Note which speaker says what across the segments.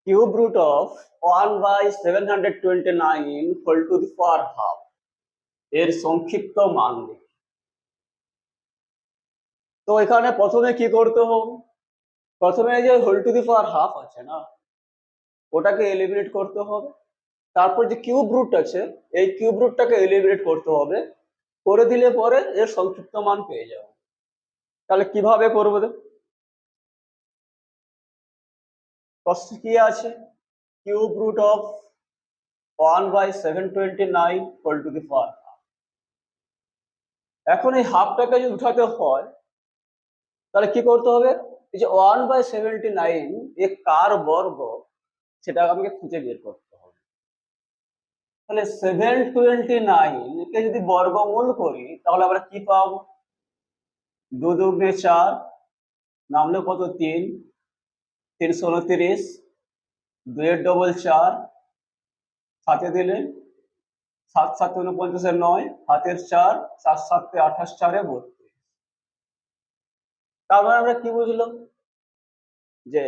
Speaker 1: Cube root of 1/729 whole to the power half এর সংক্ষিপ্ত মান লিখি। তো এখানে প্রথমে কি করতে হবে? প্রথমে যে whole to the power half আছে না, ওটাকে এলিমিনেট করতে হবে। তারপর যে কিউব রুট আছে, এই কিউব রুটটাকে এলিমিনেট করতে হবে। করে দিলে পরে এর সংক্ষিপ্ত মান পেয়ে যাবো। তাহলে কিভাবে করবো? প্রশ্ন কি আছে? Cube root of 1/729 whole to the power half. এখন এই হাফটাকে যদি উঠাতে হয় তাহলে কি করতে হবে? এই যে 1/79 এ কার বর্গ, সেটা আমাকে খুঁজে বের করতে হবে। তাহলে 729 কে যদি বর্গমূল করি তাহলে আমরা কি পাবো? 2 দুগুণে 4, নামলে কত? 3, 329, 2 এর ডবল 4, সাথে দিলে 7 7 49 9, হাতের 4, 7 7 28, 4 32। তার মানে আমরা কি বুঝলাম? যে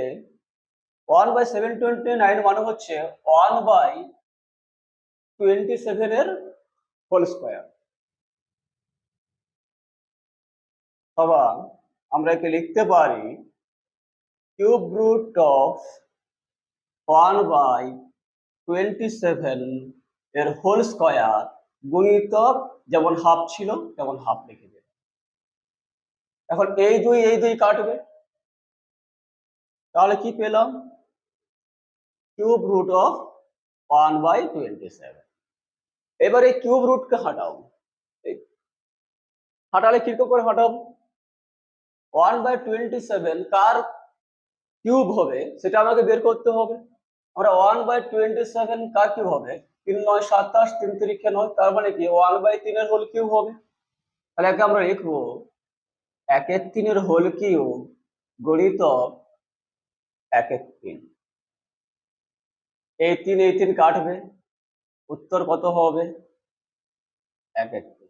Speaker 1: 1/729 মানে হচ্ছে 1/27 এর হোল স্কোয়ার। আবার আমরা একে লিখতে পারি কিউব রুট অফ 1/27 এর হোল স্কোয়ার গুণিতক, যেমন হাফ ছিল তেমন হাফ লিখে দেবে। এখন এই দুই কাটবে, তাহলে কি পেলাম? Cube root of 1/27। এবার এই কিউব রুটকে হাঁটাও। হাঁটালে কিরকম করে হাঁটাবো? 1/27 কার কিউব হবে সেটা আমাকে বের করতে হবে। আমরা 1/27 কার কিউব হবে? 3 9 27, 3 3 9, তার মানে কি 1/3 এর হোল কিউব হবে। তাহলে একে আমরা লিখবো 1/3 এর হোল কিউব গুণিতক 1/3। এই 3 কাটবে, উত্তর কত হবে? 1/3।